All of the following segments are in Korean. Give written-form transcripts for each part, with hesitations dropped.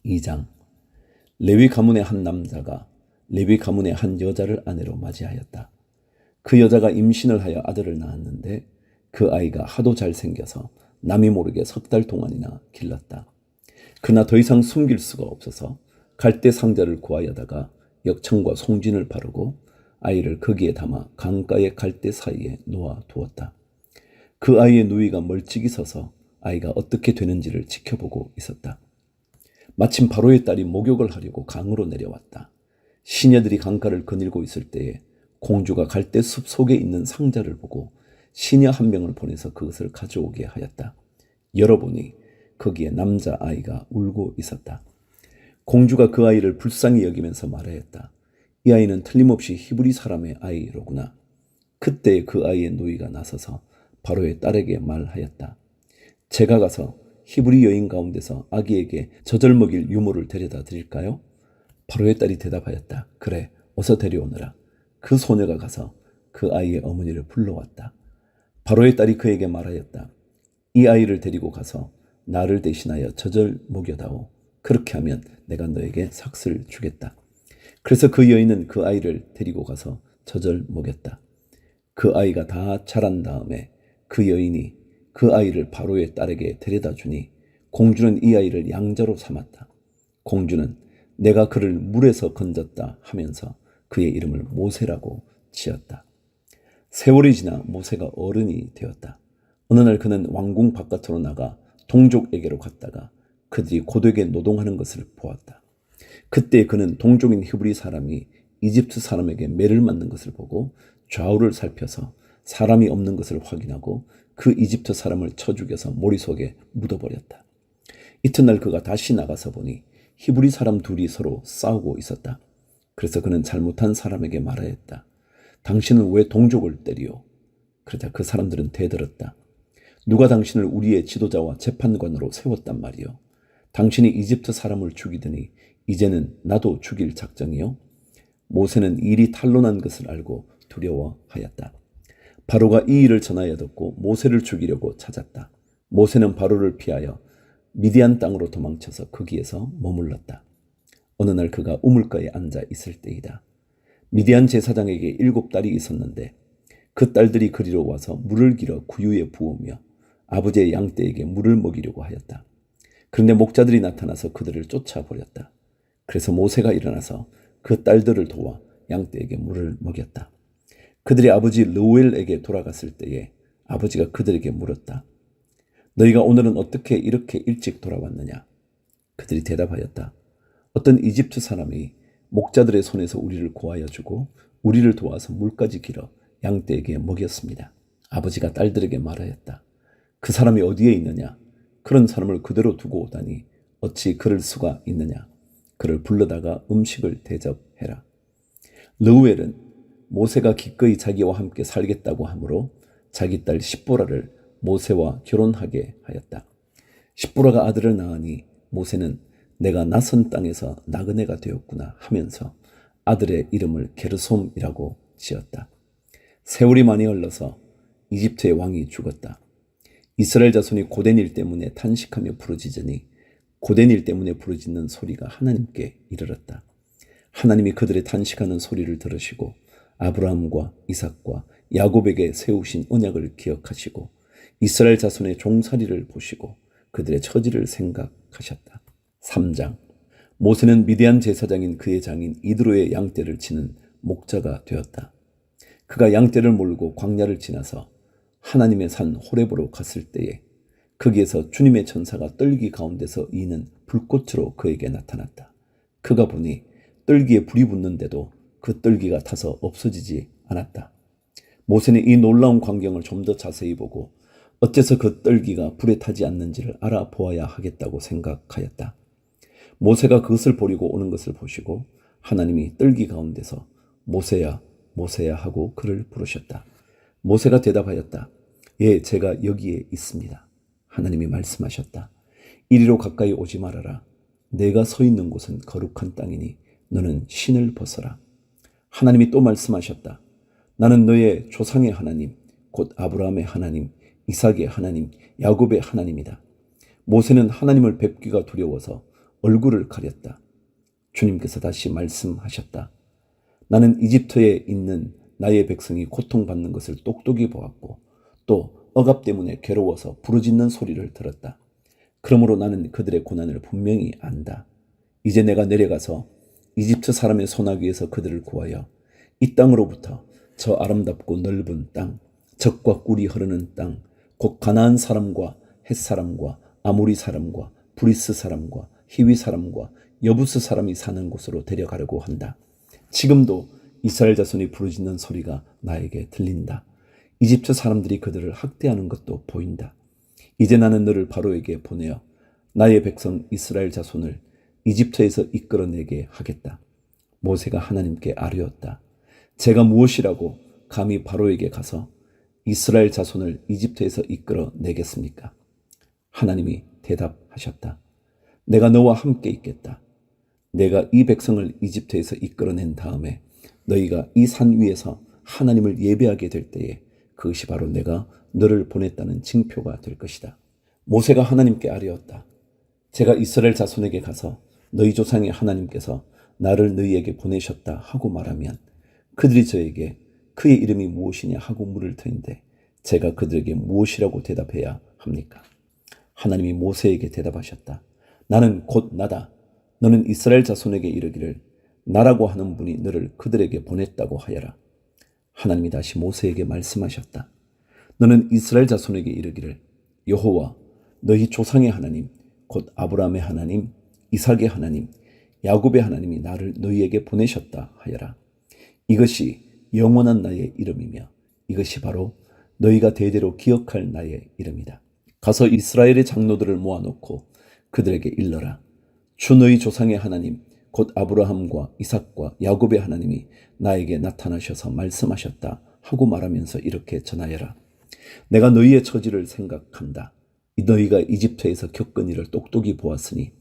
2장. 레위 가문의 한 남자가 레위 가문의 한 여자를 아내로 맞이하였다. 그 여자가 임신을 하여 아들을 낳았는데 그 아이가 하도 잘생겨서 남이 모르게 3달 동안이나 길렀다. 그러나 더 이상 숨길 수가 없어서 갈대 상자를 구하여다가 역청과 송진을 바르고 아이를 거기에 담아 강가의 갈대 사이에 놓아 두었다. 그 아이의 누이가 멀찍이 서서 아이가 어떻게 되는지를 지켜보고 있었다. 마침 바로의 딸이 목욕을 하려고 강으로 내려왔다. 시녀들이 강가를 거닐고 있을 때에 공주가 갈대숲 속에 있는 상자를 보고 시녀 한 명을 보내서 그것을 가져오게 하였다. 열어보니 거기에 남자아이가 울고 있었다. 공주가 그 아이를 불쌍히 여기면서 말하였다. 이 아이는 틀림없이 히브리 사람의 아이로구나. 그때 그 아이의 누이가 나서서 바로의 딸에게 말하였다. 제가 가서 히브리 여인 가운데서 아기에게 젖을 먹일 유모를 데려다 드릴까요? 바로의 딸이 대답하였다. 그래, 어서 데려오너라. 그 소녀가 가서 그 아이의 어머니를 불러왔다. 바로의 딸이 그에게 말하였다. 이 아이를 데리고 가서 나를 대신하여 젖을 먹여다오. 그렇게 하면 내가 너에게 삭슬 주겠다. 그래서 그 여인은 그 아이를 데리고 가서 젖을 먹였다. 그 아이가 다 자란 다음에 그 여인이 그 아이를 바로의 딸에게 데려다 주니 공주는 이 아이를 양자로 삼았다. 공주는 내가 그를 물에서 건졌다 하면서 그의 이름을 모세라고 지었다. 세월이 지나 모세가 어른이 되었다. 어느 날 그는 왕궁 바깥으로 나가 동족에게로 갔다가 그들이 고되게 노동하는 것을 보았다. 그때 그는 동족인 히브리 사람이 이집트 사람에게 매를 맞는 것을 보고 좌우를 살펴서 사람이 없는 것을 확인하고 그 이집트 사람을 쳐 죽여서 모리 속에 묻어버렸다. 이튿날 그가 다시 나가서 보니 히브리 사람 둘이 서로 싸우고 있었다. 그래서 그는 잘못한 사람에게 말하였다. 당신은 왜 동족을 때리오? 그러자 그 사람들은 대들었다. 누가 당신을 우리의 지도자와 재판관으로 세웠단 말이오? 당신이 이집트 사람을 죽이더니 이제는 나도 죽일 작정이요? 모세는 일이 탄로난 것을 알고 두려워하였다. 바로가 이 일을 전하여 듣고 모세를 죽이려고 찾았다. 모세는 바로를 피하여 미디안 땅으로 도망쳐서 거기에서 머물렀다. 어느 날 그가 우물가에 앉아 있을 때이다. 미디안 제사장에게 7딸이 있었는데 그 딸들이 그리로 와서 물을 길어 구유에 부으며 아버지의 양떼에게 물을 먹이려고 하였다. 그런데 목자들이 나타나서 그들을 쫓아버렸다. 그래서 모세가 일어나서 그 딸들을 도와 양떼에게 물을 먹였다. 그들이 아버지 르우엘에게 돌아갔을 때에 아버지가 그들에게 물었다. 너희가 오늘은 어떻게 이렇게 일찍 돌아왔느냐? 그들이 대답하였다. 어떤 이집트 사람이 목자들의 손에서 우리를 구하여 주고 우리를 도와서 물까지 길어 양떼에게 먹였습니다. 아버지가 딸들에게 말하였다. 그 사람이 어디에 있느냐? 그런 사람을 그대로 두고 오다니 어찌 그럴 수가 있느냐? 그를 불러다가 음식을 대접해라. 르우엘은 모세가 기꺼이 자기와 함께 살겠다고 하므로 자기 딸 십보라를 모세와 결혼하게 하였다. 십보라가 아들을 낳으니 모세는 내가 낯선 땅에서 나그네가 되었구나 하면서 아들의 이름을 게르솜이라고 지었다. 세월이 많이 흘러서 이집트의 왕이 죽었다. 이스라엘 자손이 고된 일 때문에 탄식하며 부르짖으니 고된 일 때문에 부르짖는 소리가 하나님께 이르렀다. 하나님이 그들의 탄식하는 소리를 들으시고 아브라함과 이삭과 야곱에게 세우신 언약을 기억하시고 이스라엘 자손의 종살이를 보시고 그들의 처지를 생각하셨다. 3장. 모세는 미디안 제사장인 그의 장인 이드로의 양떼를 치는 목자가 되었다. 그가 양떼를 몰고 광야를 지나서 하나님의 산 호렙으로 갔을 때에 거기에서 주님의 천사가 떨기 가운데서 이는 불꽃으로 그에게 나타났다. 그가 보니 떨기에 불이 붙는데도 그 떨기가 타서 없어지지 않았다. 모세는 이 놀라운 광경을 좀 더 자세히 보고 어째서 그 떨기가 불에 타지 않는지를 알아보아야 하겠다고 생각하였다. 모세가 그것을 보려고 오는 것을 보시고 하나님이 떨기 가운데서 모세야 모세야 하고 그를 부르셨다. 모세가 대답하였다. 예, 제가 여기에 있습니다. 하나님이 말씀하셨다. 이리로 가까이 오지 말아라. 내가 서 있는 곳은 거룩한 땅이니 너는 신을 벗어라. 하나님이 또 말씀하셨다. 나는 너의 조상의 하나님, 곧 아브라함의 하나님, 이삭의 하나님, 야곱의 하나님이다. 모세는 하나님을 뵙기가 두려워서 얼굴을 가렸다. 주님께서 다시 말씀하셨다. 나는 이집트에 있는 나의 백성이 고통받는 것을 똑똑히 보았고 또 억압 때문에 괴로워서 부르짖는 소리를 들었다. 그러므로 나는 그들의 고난을 분명히 안다. 이제 내가 내려가서 이집트 사람의 손아귀에서 그들을 구하여 이 땅으로부터 저 아름답고 넓은 땅, 젖과 꿀이 흐르는 땅, 곧 가나안 사람과 헷 사람과 아모리 사람과 브리스 사람과 히위 사람과 여부스 사람이 사는 곳으로 데려가려고 한다. 지금도 이스라엘 자손이 부르짖는 소리가 나에게 들린다. 이집트 사람들이 그들을 학대하는 것도 보인다. 이제 나는 너를 바로에게 보내어 나의 백성 이스라엘 자손을 이집트에서 이끌어내게 하겠다. 모세가 하나님께 아뢰었다. 제가 무엇이라고 감히 바로에게 가서 이스라엘 자손을 이집트에서 이끌어내겠습니까? 하나님이 대답하셨다. 내가 너와 함께 있겠다. 내가 이 백성을 이집트에서 이끌어낸 다음에 너희가 이 산 위에서 하나님을 예배하게 될 때에 그것이 바로 내가 너를 보냈다는 징표가 될 것이다. 모세가 하나님께 아뢰었다. 제가 이스라엘 자손에게 가서 너희 조상의 하나님께서 나를 너희에게 보내셨다 하고 말하면 그들이 저에게 그의 이름이 무엇이냐 하고 물을 터인데 제가 그들에게 무엇이라고 대답해야 합니까? 하나님이 모세에게 대답하셨다. 나는 곧 나다. 너는 이스라엘 자손에게 이르기를 나라고 하는 분이 너를 그들에게 보냈다고 하여라. 하나님이 다시 모세에게 말씀하셨다. 너는 이스라엘 자손에게 이르기를 여호와 너희 조상의 하나님 곧 아브라함의 하나님 이삭의 하나님 야곱의 하나님이 나를 너희에게 보내셨다 하여라. 이것이 영원한 나의 이름이며 이것이 바로 너희가 대대로 기억할 나의 이름이다. 가서 이스라엘의 장로들을 모아놓고 그들에게 일러라. 주 너희 조상의 하나님 곧 아브라함과 이삭과 야곱의 하나님이 나에게 나타나셔서 말씀하셨다 하고 말하면서 이렇게 전하여라. 내가 너희의 처지를 생각한다. 너희가 이집트에서 겪은 일을 똑똑히 보았으니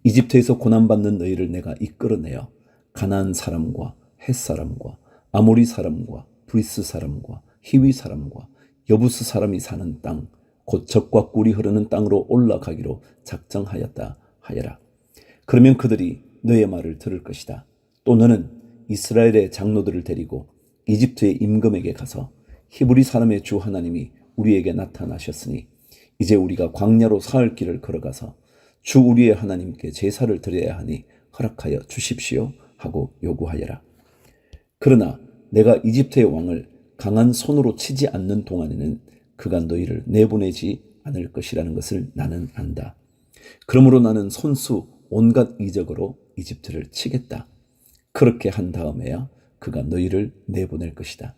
이집트에서 고난받는 너희를 내가 이끌어내어 가나안 사람과 헷 사람과 아모리 사람과 브리스 사람과 히위 사람과 여부스 사람이 사는 땅 곧 젖과 꿀이 흐르는 땅으로 올라가기로 작정하였다 하여라. 그러면 그들이 너의 말을 들을 것이다. 또 너는 이스라엘의 장로들을 데리고 이집트의 임금에게 가서 히브리 사람의 주 하나님이 우리에게 나타나셨으니 이제 우리가 광야로 사흘 길을 걸어가서 주 우리의 하나님께 제사를 드려야 하니 허락하여 주십시오 하고 요구하여라. 그러나 내가 이집트의 왕을 강한 손으로 치지 않는 동안에는 그가 너희를 내보내지 않을 것이라는 것을 나는 안다. 그러므로 나는 손수 온갖 이적으로 이집트를 치겠다. 그렇게 한 다음에야 그가 너희를 내보낼 것이다.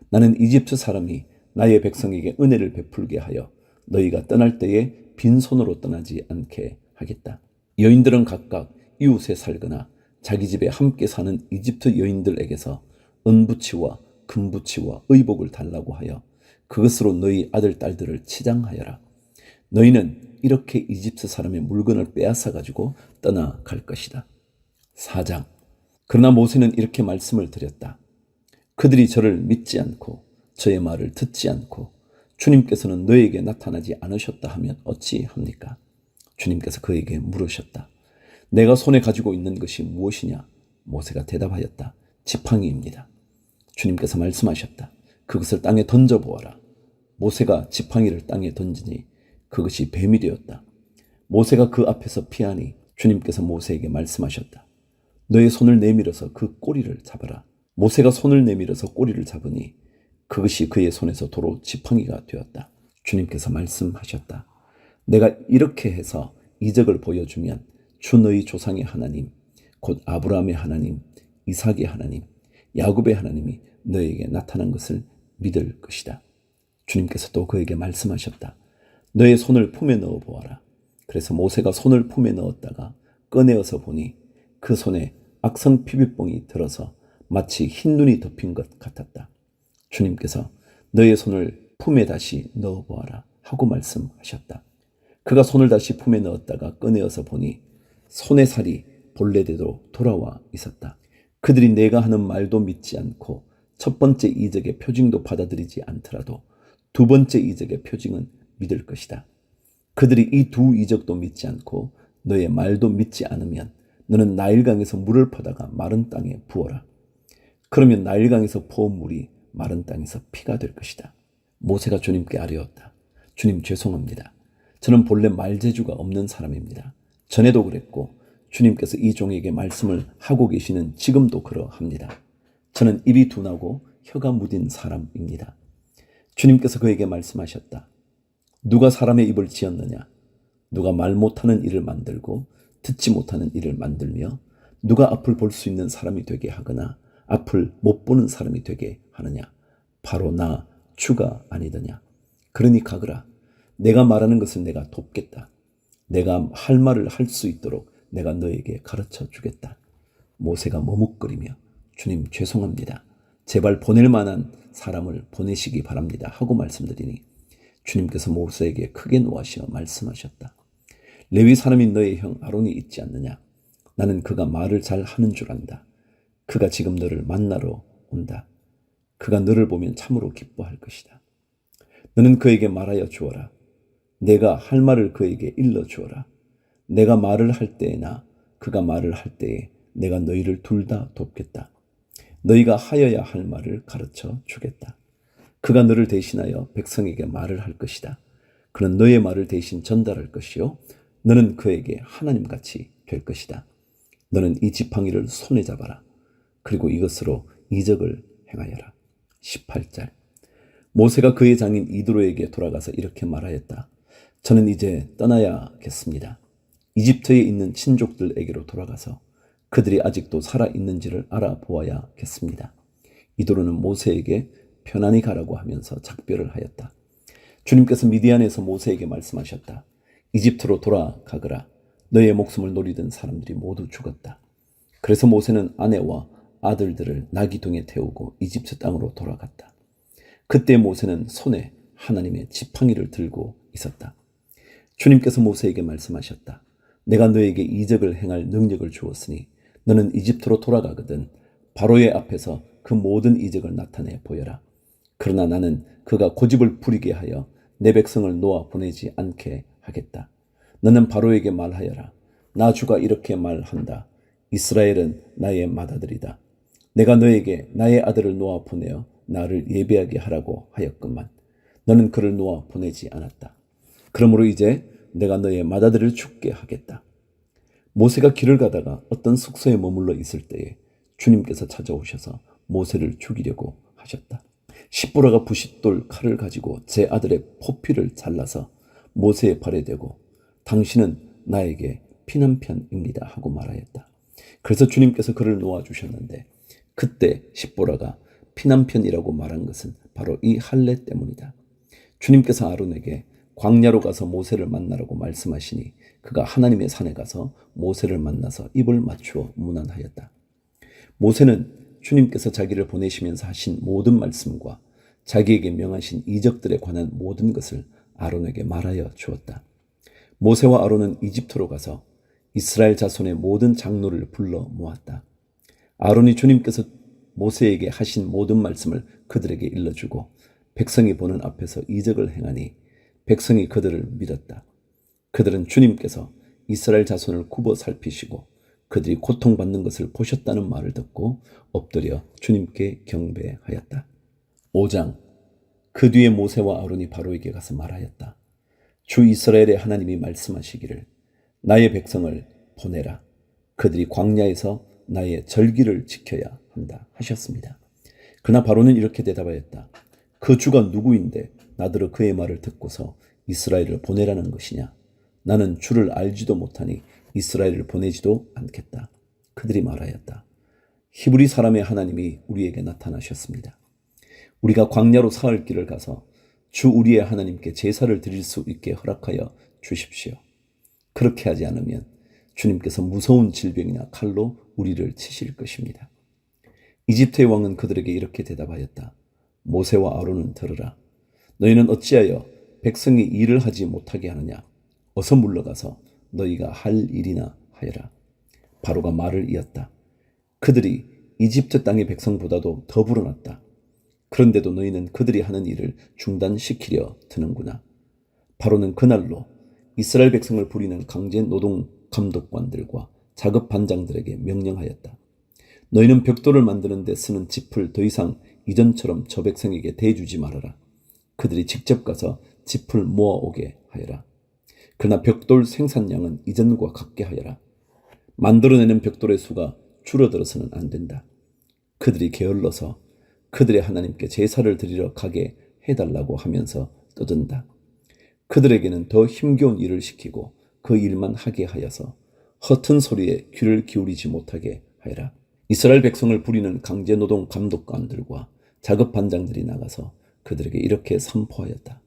나는 이집트 사람이 나의 백성에게 은혜를 베풀게 하여 너희가 떠날 때에 빈손으로 떠나지 않게 하겠다. 여인들은 각각 이웃에 살거나 자기 집에 함께 사는 이집트 여인들에게서 은부치와 금부치와 의복을 달라고 하여 그것으로 너희 아들 딸들을 치장하여라. 너희는 이렇게 이집트 사람의 물건을 빼앗아 가지고 떠나갈 것이다. 4장. 그러나 모세는 이렇게 말씀을 드렸다. 그들이 저를 믿지 않고 저의 말을 듣지 않고 주님께서는 너에게 나타나지 않으셨다 하면 어찌합니까? 주님께서 그에게 물으셨다. 내가 손에 가지고 있는 것이 무엇이냐? 모세가 대답하였다. 지팡이입니다. 주님께서 말씀하셨다. 그것을 땅에 던져보아라. 모세가 지팡이를 땅에 던지니 그것이 뱀이 되었다. 모세가 그 앞에서 피하니 주님께서 모세에게 말씀하셨다. 너의 손을 내밀어서 그 꼬리를 잡아라. 모세가 손을 내밀어서 꼬리를 잡으니 그것이 그의 손에서 도로 지팡이가 되었다. 주님께서 말씀하셨다. 내가 이렇게 해서 이적을 보여주면 주 너희 조상의 하나님 곧 아브라함의 하나님 이삭의 하나님 야곱의 하나님이 너에게 나타난 것을 믿을 것이다. 주님께서 또 그에게 말씀하셨다. 너의 손을 품에 넣어 보아라. 그래서 모세가 손을 품에 넣었다가 꺼내어서 보니 그 손에 악성 피부병이 들어서 마치 흰 눈이 덮인 것 같았다. 주님께서 너의 손을 품에 다시 넣어 보아라 하고 말씀하셨다. 그가 손을 다시 품에 넣었다가 꺼내어서 보니 손의 살이 본래대로 돌아와 있었다. 그들이 내가 하는 말도 믿지 않고 첫 번째 이적의 표징도 받아들이지 않더라도 두 번째 이적의 표징은 믿을 것이다. 그들이 이 두 이적도 믿지 않고 너의 말도 믿지 않으면 너는 나일강에서 물을 퍼다가 마른 땅에 부어라. 그러면 나일강에서 부은 물이 마른 땅에서 피가 될 것이다. 모세가 주님께 아뢰었다. 주님 죄송합니다. 저는 본래 말재주가 없는 사람입니다. 전에도 그랬고 주님께서 이 종에게 말씀을 하고 계시는 지금도 그러합니다. 저는 입이 둔하고 혀가 무딘 사람입니다. 주님께서 그에게 말씀하셨다. 누가 사람의 입을 지었느냐? 누가 말 못하는 이를 만들고 듣지 못하는 이를 만들며 누가 앞을 볼 수 있는 사람이 되게 하거나 앞을 못 보는 사람이 되게 하느냐? 바로 나 주가 아니더냐? 그러니 가거라. 내가 말하는 것을 내가 돕겠다. 내가 할 말을 할 수 있도록 내가 너에게 가르쳐 주겠다. 모세가 머뭇거리며 주님 죄송합니다. 제발 보낼 만한 사람을 보내시기 바랍니다 하고 말씀드리니 주님께서 모세에게 크게 노하시어 말씀하셨다. 레위 사람인 너의 형 아론이 있지 않느냐? 나는 그가 말을 잘 하는 줄 안다. 그가 지금 너를 만나러 온다. 그가 너를 보면 참으로 기뻐할 것이다. 너는 그에게 말하여 주어라. 내가 할 말을 그에게 일러 주어라. 내가 말을 할 때에나 그가 말을 할 때에 내가 너희를 둘 다 돕겠다. 너희가 하여야 할 말을 가르쳐 주겠다. 그가 너를 대신하여 백성에게 말을 할 것이다. 그는 너의 말을 대신 전달할 것이요 너는 그에게 하나님같이 될 것이다. 너는 이 지팡이를 손에 잡아라. 그리고 이것으로 이적을 행하여라. 18절. 모세가 그의 장인 이드로에게 돌아가서 이렇게 말하였다. 저는 이제 떠나야겠습니다. 이집트에 있는 친족들에게로 돌아가서 그들이 아직도 살아있는지를 알아보아야겠습니다. 이드로는 모세에게 편안히 가라고 하면서 작별을 하였다. 주님께서 미디안에서 모세에게 말씀하셨다. 이집트로 돌아가거라. 너의 목숨을 노리던 사람들이 모두 죽었다. 그래서 모세는 아내와 아들들을 나귀등에 태우고 이집트 땅으로 돌아갔다. 그때 모세는 손에 하나님의 지팡이를 들고 있었다. 주님께서 모세에게 말씀하셨다. 내가 너에게 이적을 행할 능력을 주었으니 너는 이집트로 돌아가거든 바로의 앞에서 그 모든 이적을 나타내 보여라. 그러나 나는 그가 고집을 부리게 하여 내 백성을 놓아 보내지 않게 하겠다. 너는 바로에게 말하여라. 나 주가 이렇게 말한다. 이스라엘은 나의 맏아들이다. 내가 너에게 나의 아들을 놓아 보내어 나를 예배하게 하라고 하였건만 너는 그를 놓아 보내지 않았다. 그러므로 이제 내가 너의 맏아들을 죽게 하겠다. 모세가 길을 가다가 어떤 숙소에 머물러 있을 때에 주님께서 찾아오셔서 모세를 죽이려고 하셨다. 십보라가 부싯돌 칼을 가지고 제 아들의 포피를 잘라서 모세의 발에 대고 당신은 나에게 피난편입니다 하고 말하였다. 그래서 주님께서 그를 놓아주셨는데 그때 십보라가 피난편이라고 말한 것은 바로 이 할례 때문이다. 주님께서 아론에게 광야로 가서 모세를 만나라고 말씀하시니 그가 하나님의 산에 가서 모세를 만나서 입을 맞추어 문안하였다. 모세는 주님께서 자기를 보내시면서 하신 모든 말씀과 자기에게 명하신 이적들에 관한 모든 것을 아론에게 말하여 주었다. 모세와 아론은 이집트로 가서 이스라엘 자손의 모든 장로를 불러 모았다. 아론이 주님께서 모세에게 하신 모든 말씀을 그들에게 일러주고 백성이 보는 앞에서 이적을 행하니 백성이 그들을 믿었다. 그들은 주님께서 이스라엘 자손을 굽어 살피시고 그들이 고통받는 것을 보셨다는 말을 듣고 엎드려 주님께 경배하였다. 5장. 그 뒤에 모세와 아론이 바로에게 가서 말하였다. 주 이스라엘의 하나님이 말씀하시기를 나의 백성을 보내라. 그들이 광야에서 나의 절기를 지켜야 한다 하셨습니다. 그러나 바로는 이렇게 대답하였다. 그 주가 누구인데 나더러 그의 말을 듣고서 이스라엘을 보내라는 것이냐. 나는 주를 알지도 못하니 이스라엘을 보내지도 않겠다. 그들이 말하였다. 히브리 사람의 하나님이 우리에게 나타나셨습니다. 우리가 광야로 사흘 길을 가서 주 우리의 하나님께 제사를 드릴 수 있게 허락하여 주십시오. 그렇게 하지 않으면 주님께서 무서운 질병이나 칼로 우리를 치실 것입니다. 이집트의 왕은 그들에게 이렇게 대답하였다. 모세와 아론은 들으라. 너희는 어찌하여 백성이 일을 하지 못하게 하느냐. 어서 물러가서 너희가 할 일이나 하여라. 바로가 말을 이었다. 그들이 이집트 땅의 백성보다도 더 불어났다. 그런데도 너희는 그들이 하는 일을 중단시키려 드는구나. 바로는 그날로 이스라엘 백성을 부리는 강제 노동 감독관들과 작업 반장들에게 명령하였다. 너희는 벽돌을 만드는 데 쓰는 짚을 더 이상 이전처럼 저 백성에게 대주지 말아라. 그들이 직접 가서 짚을 모아오게 하여라. 그러나 벽돌 생산량은 이전과 같게 하여라. 만들어내는 벽돌의 수가 줄어들어서는 안 된다. 그들이 게을러서 그들의 하나님께 제사를 드리러 가게 해달라고 하면서 떠든다. 그들에게는 더 힘겨운 일을 시키고 그 일만 하게 하여서 허튼 소리에 귀를 기울이지 못하게 하여라. 이스라엘 백성을 부리는 강제노동 감독관들과 작업 반장들이 나가서 그들에게 이렇게 선포하였다.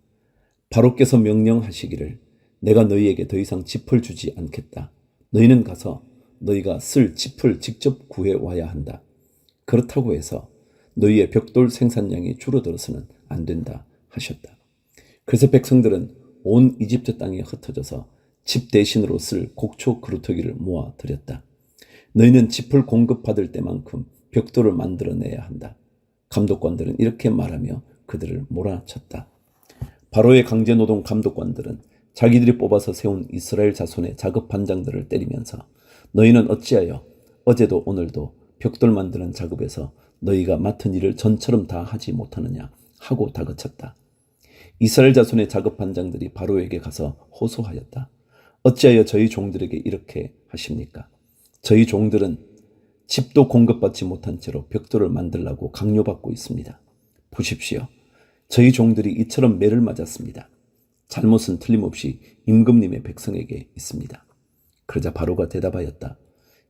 바로께서 명령하시기를 내가 너희에게 더 이상 짚을 주지 않겠다. 너희는 가서 너희가 쓸 짚을 직접 구해와야 한다. 그렇다고 해서 너희의 벽돌 생산량이 줄어들어서는 안 된다 하셨다. 그래서 백성들은 온 이집트 땅에 흩어져서 집 대신으로 쓸 곡초 그루터기를 모아 들였다. 너희는 짚을 공급받을 때만큼 벽돌을 만들어내야 한다. 감독관들은 이렇게 말하며 그들을 몰아쳤다. 바로의 강제노동 감독관들은 자기들이 뽑아서 세운 이스라엘 자손의 작업 반장들을 때리면서 너희는 어찌하여 어제도 오늘도 벽돌 만드는 작업에서 너희가 맡은 일을 전처럼 다 하지 못하느냐 하고 다그쳤다. 이스라엘 자손의 작업 반장들이 바로에게 가서 호소하였다. 어찌하여 저희 종들에게 이렇게 하십니까? 저희 종들은 집도 공급받지 못한 채로 벽돌을 만들라고 강요받고 있습니다. 보십시오. 저희 종들이 이처럼 매를 맞았습니다. 잘못은 틀림없이 임금님의 백성에게 있습니다. 그러자 바로가 대답하였다.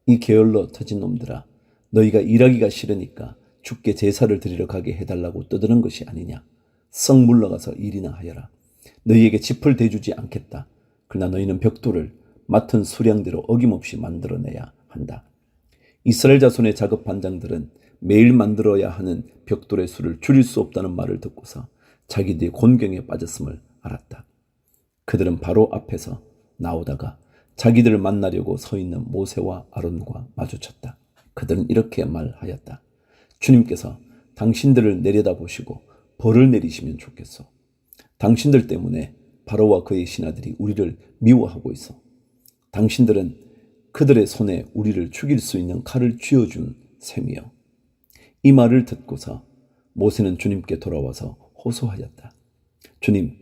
이 게을러 터진 놈들아, 너희가 일하기가 싫으니까 주께 제사를 드리러 가게 해달라고 떠드는 것이 아니냐. 썩 물러가서 일이나 하여라. 너희에게 짚을 대주지 않겠다. 그러나 너희는 벽돌을 맡은 수량대로 어김없이 만들어내야 한다. 이스라엘 자손의 작업 반장들은 매일 만들어야 하는 벽돌의 수를 줄일 수 없다는 말을 듣고서 자기들이 곤경에 빠졌음을 알았다. 그들은 바로 앞에서 나오다가 자기들을 만나려고 서 있는 모세와 아론과 마주쳤다. 그들은 이렇게 말하였다. 주님께서 당신들을 내려다보시고 벌을 내리시면 좋겠소. 당신들 때문에 바로와 그의 신하들이 우리를 미워하고 있어. 당신들은 그들의 손에 우리를 죽일 수 있는 칼을 쥐어준 셈이요. 이 말을 듣고서 모세는 주님께 돌아와서 호소하였다. 주님,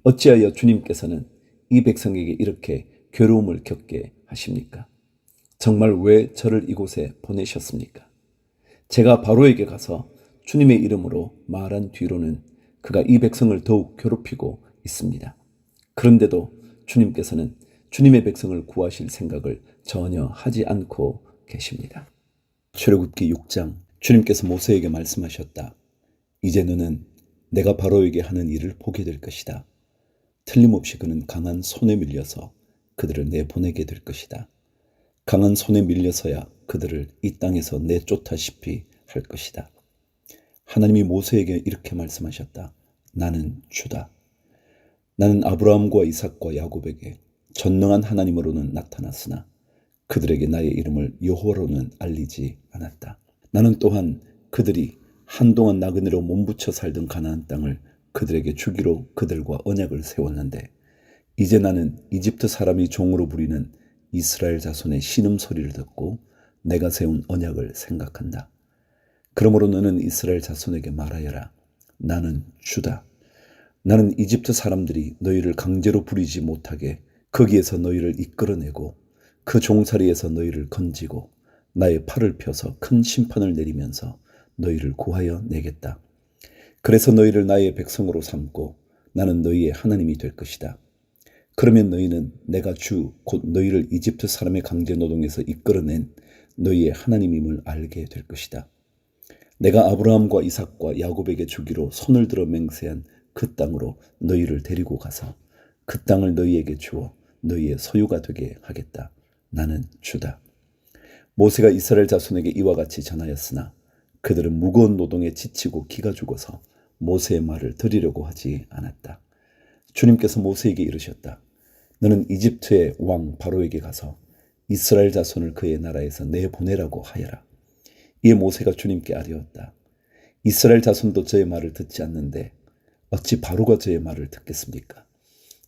어찌하여 주님께서는 이 백성에게 이렇게 괴로움을 겪게 하십니까? 정말 왜 저를 이곳에 보내셨습니까? 제가 바로에게 가서 주님의 이름으로 말한 뒤로는 그가 이 백성을 더욱 괴롭히고 있습니다. 그런데도 주님께서는 주님의 백성을 구하실 생각을 전혀 하지 않고 계십니다. 출애굽기 6장 주님께서 모세에게 말씀하셨다. 이제 너는 내가 바로에게 하는 일을 보게 될 것이다. 틀림없이 그는 강한 손에 밀려서 그들을 내보내게 될 것이다. 강한 손에 밀려서야 그들을 이 땅에서 내쫓다시피 할 것이다. 하나님이 모세에게 이렇게 말씀하셨다. 나는 주다. 나는 아브라함과 이삭과 야곱에게 전능한 하나님으로는 나타났으나 그들에게 나의 이름을 여호와로는 알리지 않았다. 나는 또한 그들이 한동안 나그네로 몸부쳐 살던 가나안 땅을 그들에게 주기로 그들과 언약을 세웠는데 이제 나는 이집트 사람이 종으로 부리는 이스라엘 자손의 신음소리를 듣고 내가 세운 언약을 생각한다. 그러므로 너는 이스라엘 자손에게 말하여라. 나는 주다. 나는 이집트 사람들이 너희를 강제로 부리지 못하게 거기에서 너희를 이끌어내고 그 종살이에서 너희를 건지고 나의 팔을 펴서 큰 심판을 내리면서 너희를 구하여 내겠다. 그래서 너희를 나의 백성으로 삼고 나는 너희의 하나님이 될 것이다. 그러면 너희는 내가 주 곧 너희를 이집트 사람의 강제 노동에서 이끌어낸 너희의 하나님임을 알게 될 것이다. 내가 아브라함과 이삭과 야곱에게 주기로 손을 들어 맹세한 그 땅으로 너희를 데리고 가서 그 땅을 너희에게 주어 너희의 소유가 되게 하겠다. 나는 주다. 모세가 이스라엘 자손에게 이와 같이 전하였으나 그들은 무거운 노동에 지치고 기가 죽어서 모세의 말을 들으려고 하지 않았다. 주님께서 모세에게 이르셨다. 너는 이집트의 왕 바로에게 가서 이스라엘 자손을 그의 나라에서 내보내라고 하여라. 이에 모세가 주님께 아뢰었다. 이스라엘 자손도 저의 말을 듣지 않는데 어찌 바로가 저의 말을 듣겠습니까?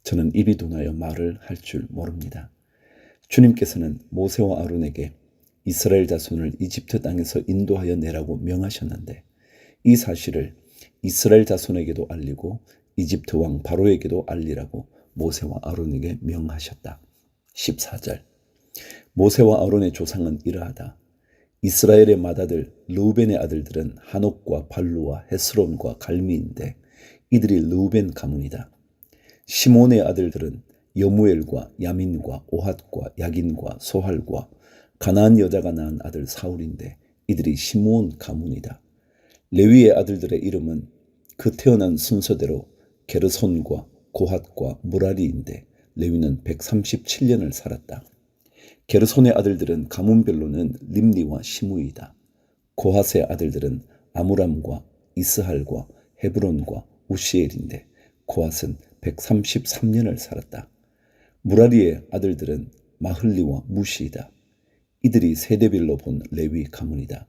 저는 입이 둔하여 말을 할 줄 모릅니다. 주님께서는 모세와 아론에게 이스라엘 자손을 이집트 땅에서 인도하여 내라고 명하셨는데 이 사실을 이스라엘 자손에게도 알리고 이집트 왕 바로에게도 알리라고 모세와 아론에게 명하셨다. 14절. 모세와 아론의 조상은 이러하다. 이스라엘의 맏아들 르우벤의 아들들은 하녹과 발루와 헤스론과 갈미인데 이들이 르우벤 가문이다. 시몬의 아들들은 여무엘과 야민과 오핫과 야긴과 소할과 가나안 여자가 낳은 아들 사울인데 이들이 시므온 가문이다. 레위의 아들들의 이름은 그 태어난 순서대로 게르손과 고핫과 무라리인데 레위는 137년을 살았다. 게르손의 아들들은 가문별로는 림니와 시므이다. 고핫의 아들들은 아므람과 이스할과 헤브론과 우시엘인데 고핫은 133년을 살았다. 무라리의 아들들은 마흘리와 무시이다. 이들이 세대별로 본 레위 가문이다.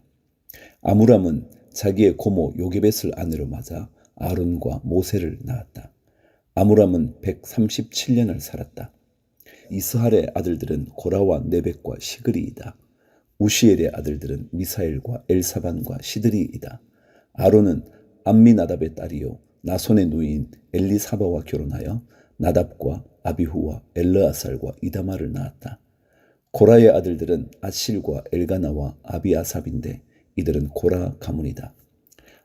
아므람은 자기의 고모 요게벳을 아내로 맞아 아론과 모세를 낳았다. 아므람은 137년을 살았다. 이스할의 아들들은 고라와 네벡과 시그리이다. 우시엘의 아들들은 미사엘과 엘사반과 시드리이다. 아론은 암미나답의 딸이요 나손의 누이인 엘리사바와 결혼하여 나답과 아비후와 엘르아살과 이다마를 낳았다. 고라의 아들들은 아실과 엘가나와 아비아삽인데 이들은 고라 가문이다.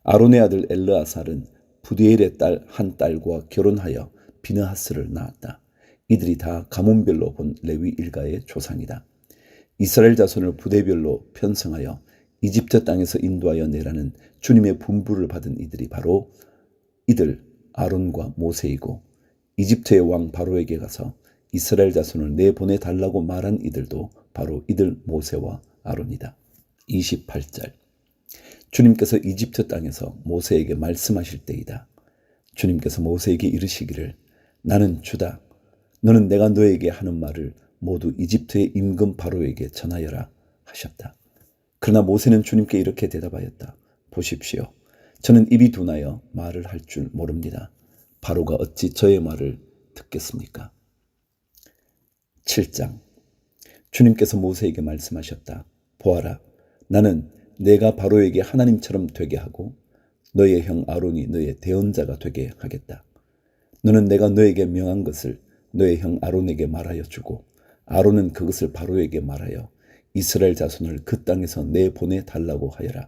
아론의 아들 엘르아살은 부디엘의 딸 한 딸과 결혼하여 비느하스를 낳았다. 이들이 다 가문별로 본 레위 일가의 조상이다. 이스라엘 자손을 부대별로 편성하여 이집트 땅에서 인도하여 내라는 주님의 분부를 받은 이들이 바로 이들 아론과 모세이고 이집트의 왕 바로에게 가서 이스라엘 자손을 내보내달라고 말한 이들도 바로 이들 모세와 아론이다. 28절. 주님께서 이집트 땅에서 모세에게 말씀하실 때이다. 주님께서 모세에게 이르시기를 나는 주다. 너는 내가 너에게 하는 말을 모두 이집트의 임금 바로에게 전하여라 하셨다. 그러나 모세는 주님께 이렇게 대답하였다. 보십시오. 저는 입이 둔하여 말을 할 줄 모릅니다. 바로가 어찌 저의 말을 듣겠습니까? 7장. 주님께서 모세에게 말씀하셨다. 보아라, 나는 내가 바로에게 하나님처럼 되게 하고 너의 형 아론이 너의 대언자가 되게 하겠다. 너는 내가 너에게 명한 것을 너의 형 아론에게 말하여 주고 아론은 그것을 바로에게 말하여 이스라엘 자손을 그 땅에서 내보내 달라고 하여라.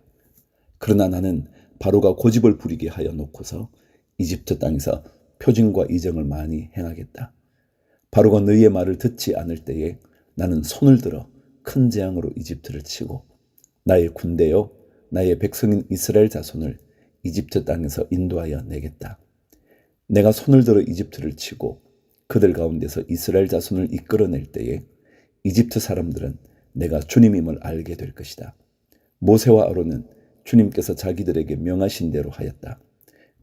그러나 나는 바로가 고집을 부리게 하여 놓고서 이집트 땅에서 표징과 이정을 많이 행하겠다. 바로가 너희의 말을 듣지 않을 때에 나는 손을 들어 큰 재앙으로 이집트를 치고 나의 군대요 나의 백성인 이스라엘 자손을 이집트 땅에서 인도하여 내겠다. 내가 손을 들어 이집트를 치고 그들 가운데서 이스라엘 자손을 이끌어낼 때에 이집트 사람들은 내가 주님임을 알게 될 것이다. 모세와 아론은 주님께서 자기들에게 명하신 대로 하였다.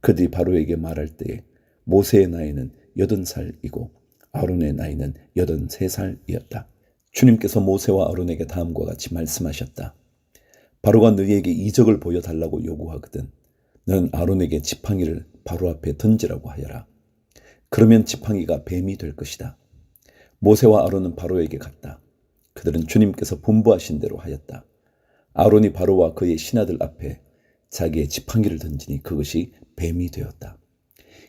그들이 바로에게 말할 때에 모세의 나이는 80살이고 아론의 나이는 83살이었다. 주님께서 모세와 아론에게 다음과 같이 말씀하셨다. 바로가 너희에게 이적을 보여달라고 요구하거든 너는 아론에게 지팡이를 바로 앞에 던지라고 하여라. 그러면 지팡이가 뱀이 될 것이다. 모세와 아론은 바로에게 갔다. 그들은 주님께서 분부하신 대로 하였다. 아론이 바로와 그의 신하들 앞에 자기의 지팡이를 던지니 그것이 뱀이 되었다.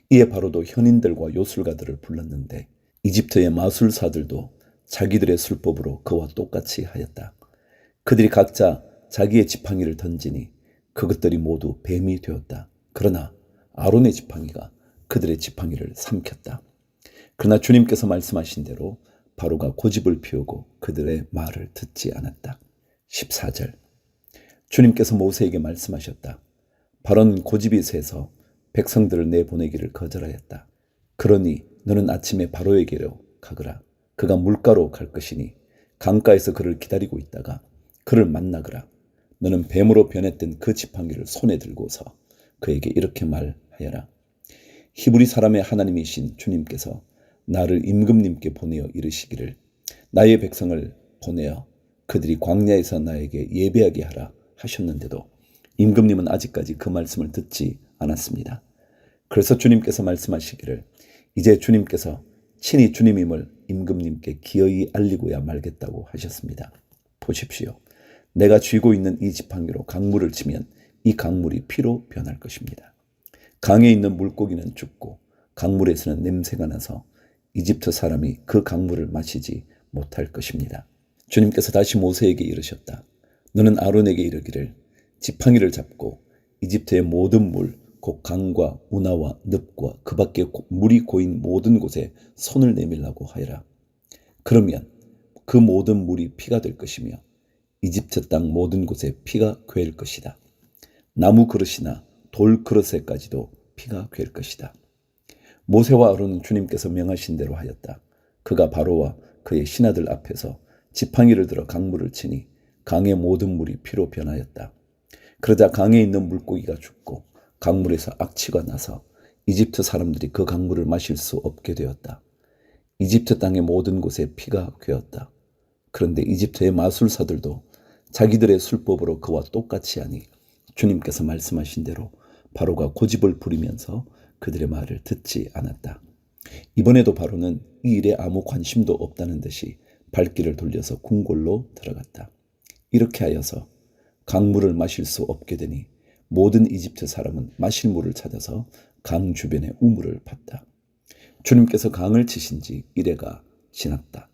이에 바로도 현인들과 요술가들을 불렀는데 이집트의 마술사들도 자기들의 술법으로 그와 똑같이 하였다. 그들이 각자 자기의 지팡이를 던지니 그것들이 모두 뱀이 되었다. 그러나 아론의 지팡이가 그들의 지팡이를 삼켰다. 그러나 주님께서 말씀하신 대로 바로가 고집을 피우고 그들의 말을 듣지 않았다. 14절. 주님께서 모세에게 말씀하셨다. 바로는 고집이 세서 백성들을 내보내기를 거절하였다. 그러니 너는 아침에 바로에게로 가거라. 그가 물가로 갈 것이니 강가에서 그를 기다리고 있다가 그를 만나거라. 너는 뱀으로 변했던 그 지팡이를 손에 들고서 그에게 이렇게 말하여라. 히브리 사람의 하나님이신 주님께서 나를 임금님께 보내어 이르시기를 나의 백성을 보내어 그들이 광야에서 나에게 예배하게 하라 하셨는데도 임금님은 아직까지 그 말씀을 듣지 않았습니다. 그래서 주님께서 말씀하시기를 이제 주님께서 친히 주님임을 임금님께 기어이 알리고야 말겠다고 하셨습니다. 보십시오. 내가 쥐고 있는 이 지팡이로 강물을 치면 이 강물이 피로 변할 것입니다. 강에 있는 물고기는 죽고 강물에서는 냄새가 나서 이집트 사람이 그 강물을 마시지 못할 것입니다. 주님께서 다시 모세에게 이르셨다. 너는 아론에게 이르기를 지팡이를 잡고 이집트의 모든 물, 곧 강과 운하와 늪과 그 밖에 물이 고인 모든 곳에 손을 내밀라고 하여라. 그러면 그 모든 물이 피가 될 것이며 이집트 땅 모든 곳에 피가 괴할 것이다. 나무 그릇이나 돌 그릇에까지도 피가 괴할 것이다. 모세와 아론은 주님께서 명하신 대로 하였다. 그가 바로와 그의 신하들 앞에서 지팡이를 들어 강물을 치니 강의 모든 물이 피로 변하였다. 그러자 강에 있는 물고기가 죽고 강물에서 악취가 나서 이집트 사람들이 그 강물을 마실 수 없게 되었다. 이집트 땅의 모든 곳에 피가 괴었다. 그런데 이집트의 마술사들도 자기들의 술법으로 그와 똑같이 하니 주님께서 말씀하신 대로 바로가 고집을 부리면서 그들의 말을 듣지 않았다. 이번에도 바로는 이 일에 아무 관심도 없다는 듯이 발길을 돌려서 궁궐로 들어갔다. 이렇게 하여서 강물을 마실 수 없게 되니 모든 이집트 사람은 마실 물을 찾아서 강 주변의 우물을 팠다. 주님께서 강을 치신 지 이래가 지났다.